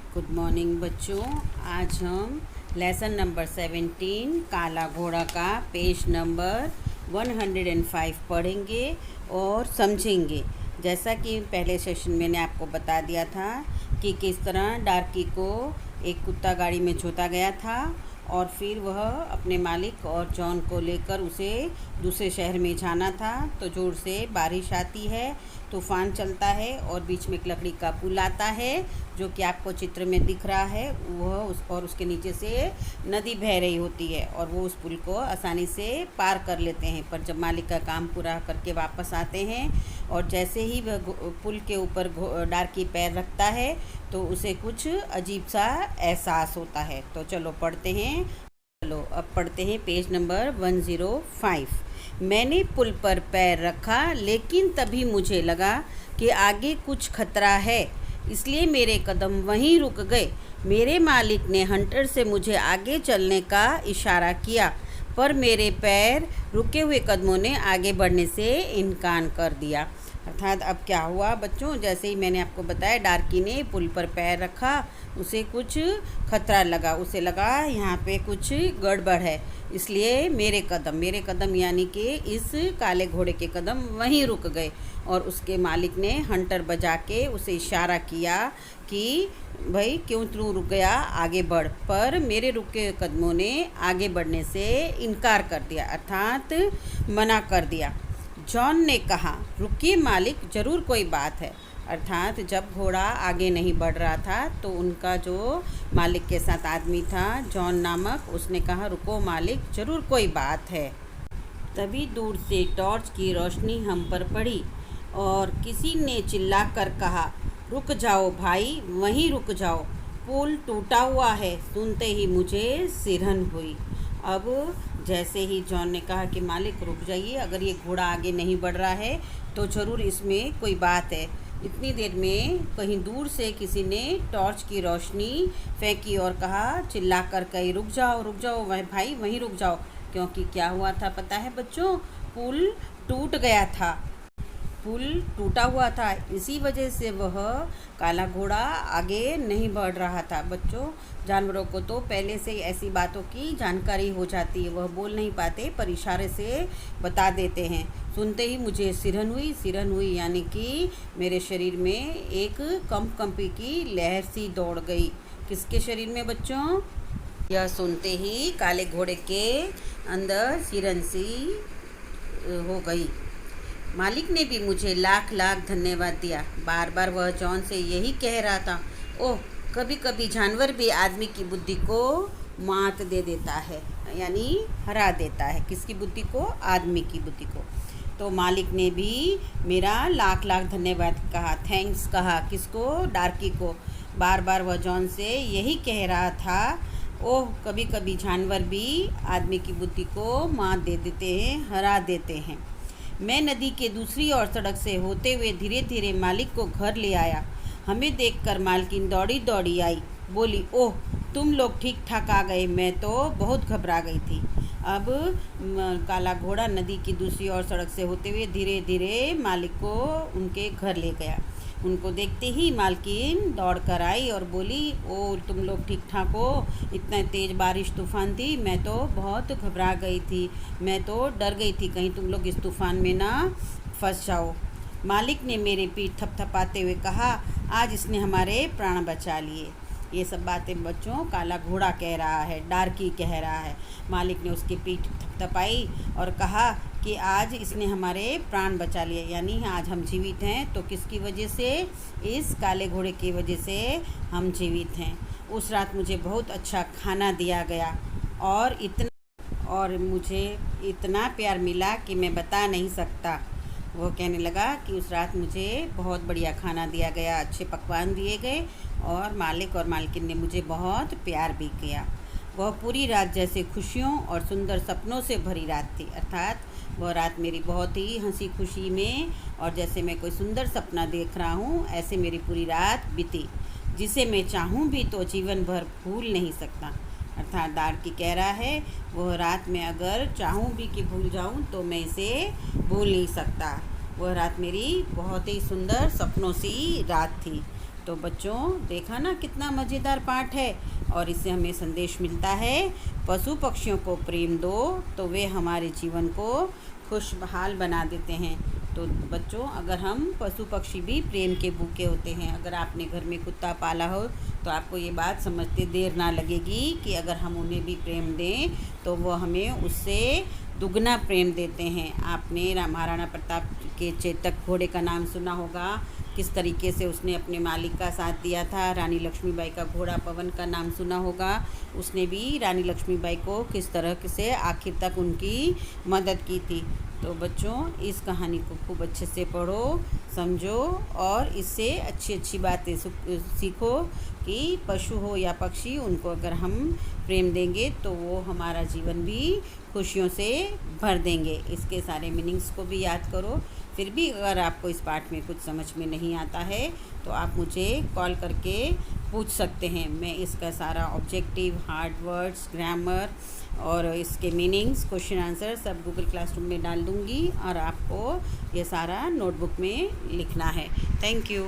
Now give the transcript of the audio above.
Good morning बच्चों। आज हम लेसन नंबर 17 काला घोड़ा का पेज नंबर 105 पढ़ेंगे और समझेंगे। जैसा कि पहले सेशन में मैंने आपको बता दिया था कि किस तरह डार्की को एक कुत्ता गाड़ी में झोंका गया था और फिर वह अपने मालिक और जॉन को लेकर उसे दूसरे शहर में जाना था। तो जोर से बारिश आती है, तूफ़ान चलता है और बीच में एक लकड़ी का पुल आता है जो कि आपको चित्र में दिख रहा है। वह उसके नीचे से नदी बह रही होती है और वो उस पुल को आसानी से पार कर लेते हैं। पर जब मालिक का काम पूरा करके वापस आते हैं और जैसे ही वह पुल के ऊपर डार्की पैर रखता है तो उसे कुछ अजीब सा एहसास होता है। तो चलो पढ़ते हैं। अब पढ़ते हैं पेज नंबर 105। मैंने पुल पर पैर रखा लेकिन तभी मुझे लगा कि आगे कुछ खतरा है, इसलिए मेरे कदम वहीं रुक गए। मेरे मालिक ने हंटर से मुझे आगे चलने का इशारा किया, पर मेरे पैर रुके हुए कदमों ने आगे बढ़ने से इनकार कर दिया। अर्थात अब क्या हुआ बच्चों, जैसे ही मैंने आपको बताया डार्की ने पुल पर पैर रखा, उसे कुछ खतरा लगा। उसे लगा यहाँ पे कुछ गड़बड़ है, इसलिए मेरे कदम यानी कि इस काले घोड़े के कदम वहीं रुक गए और उसके मालिक ने हंटर बजा के उसे इशारा किया कि भाई क्यों तू रुक गया, आगे बढ़। पर मेरे रुके कदमों ने आगे बढ़ने से इनकार कर दिया, अर्थात मना कर दिया। जॉन ने कहा, रुकिए मालिक, ज़रूर कोई बात है। अर्थात जब घोड़ा आगे नहीं बढ़ रहा था तो उनका जो मालिक के साथ आदमी था जॉन नामक, उसने कहा, रुको मालिक, ज़रूर कोई बात है। तभी दूर से टॉर्च की रोशनी हम पर पड़ी और किसी ने चिल्लाकर कहा, रुक जाओ भाई, वहीं रुक जाओ, पुल टूटा हुआ है। सुनते ही मुझे सिरहन हुई। अब जैसे ही जॉन ने कहा कि मालिक रुक जाइए, अगर ये घोड़ा आगे नहीं बढ़ रहा है तो ज़रूर इसमें कोई बात है। इतनी देर में कहीं दूर से किसी ने टॉर्च की रोशनी फेंकी और कहा, चिल्लाकर कही, रुक जाओ भाई, वहीं रुक जाओ। क्योंकि क्या हुआ था पता है बच्चों, पुल टूट गया था, पुल टूटा हुआ था, इसी वजह से वह काला घोड़ा आगे नहीं बढ़ रहा था। बच्चों, जानवरों को तो पहले से ही ऐसी बातों की जानकारी हो जाती है, वह बोल नहीं पाते पर इशारे से बता देते हैं। सुनते ही मुझे सिरहन हुई यानी कि मेरे शरीर में एक कंपी की लहर सी दौड़ गई। किसके शरीर में बच्चों? यह सुनते ही काले घोड़े के अंदर सिरहन सी हो गई। मालिक ने भी मुझे लाख लाख धन्यवाद दिया। बार बार वह जॉन से यही कह रहा था, ओह, कभी कभी जानवर भी आदमी की बुद्धि को मात दे देता है, यानी हरा देता है। किसकी बुद्धि को? आदमी की बुद्धि को। तो मालिक ने भी मेरा लाख लाख धन्यवाद कहा, थैंक्स कहा। किसको? डार्की को। बार बार वह जॉन से यही कह रहा था, ओह, कभी कभी जानवर भी आदमी की बुद्धि को मात दे देते हैं, हरा देते हैं। मैं नदी के दूसरी ओर सड़क से होते हुए धीरे धीरे मालिक को घर ले आया। हमें देखकर मालकिन दौड़ी दौड़ी आई, बोली, ओह, तुम लोग ठीक ठाक आ गए, मैं तो बहुत घबरा गई थी। अब काला घोड़ा नदी की दूसरी ओर सड़क से होते हुए धीरे धीरे मालिक को उनके घर ले गया। उनको देखते ही मालकिन दौड़ कर आई और बोली, ओ, तुम लोग ठीक ठाक हो? इतना तेज़ बारिश तूफ़ान थी, मैं तो बहुत घबरा गई थी, मैं तो डर गई थी कहीं तुम लोग इस तूफ़ान में ना फंस जाओ। मालिक ने मेरे पीठ थपथपाते हुए कहा, आज इसने हमारे प्राण बचा लिए। ये सब बातें बच्चों काला घोड़ा कह रहा है, डार्की कह रहा है। मालिक ने उसकी पीठ थपथपाई और कहा कि आज इसने हमारे प्राण बचा लिए, यानी आज हम जीवित हैं तो किसकी वजह से? इस काले घोड़े की वजह से हम जीवित हैं। उस रात मुझे बहुत अच्छा खाना दिया गया और मुझे इतना प्यार मिला कि मैं बता नहीं सकता। वो कहने लगा कि उस रात मुझे बहुत बढ़िया खाना दिया गया, अच्छे पकवान दिए गए और मालिक और मालकिन ने मुझे बहुत प्यार भी किया। वह पूरी रात जैसे खुशियों और सुंदर सपनों से भरी रात थी। अर्थात वह रात मेरी बहुत ही हंसी खुशी में और जैसे मैं कोई सुंदर सपना देख रहा हूँ ऐसे मेरी पूरी रात बीती, जिसे मैं चाहूँ भी तो जीवन भर भूल नहीं सकता। अर्थात डार्की कह रहा है, वह रात में अगर चाहूँ भी कि भूल जाऊँ तो मैं इसे भूल नहीं सकता। वह रात मेरी बहुत ही सुंदर सपनों सी रात थी। तो बच्चों देखा ना कितना मज़ेदार पाठ है। और इससे हमें संदेश मिलता है, पशु पक्षियों को प्रेम दो तो वे हमारे जीवन को खुशहाल बना देते हैं। तो बच्चों अगर हम पशु पक्षी भी प्रेम के भूखे होते हैं। अगर आपने घर में कुत्ता पाला हो तो आपको ये बात समझते देर ना लगेगी कि अगर हम उन्हें भी प्रेम दें तो वो हमें उससे दुगना प्रेम देते हैं। आपने महाराणा प्रताप के चेतक घोड़े का नाम सुना होगा, किस तरीके से उसने अपने मालिक का साथ दिया था। रानी लक्ष्मीबाई का घोड़ा पवन का नाम सुना होगा, उसने भी रानी लक्ष्मीबाई को किस तरह से आखिर तक उनकी मदद की थी। तो बच्चों इस कहानी को खूब अच्छे से पढ़ो, समझो और इससे अच्छी अच्छी बातें सीखो कि पशु हो या पक्षी, उनको अगर हम प्रेम देंगे तो वो हमारा जीवन भी खुशियों से भर देंगे। इसके सारे मीनिंग्स को भी याद करो। फिर भी अगर आपको इस पाठ में कुछ समझ में नहीं आता है तो आप मुझे कॉल करके पूछ सकते हैं। मैं इसका सारा ऑब्जेक्टिव, हार्ड वर्ड्स, ग्रामर और इसके मीनिंग्स, क्वेश्चन आंसर सब गूगल क्लासरूम में डाल दूँगी और आपको ये सारा नोटबुक में लिखना है। Thank you.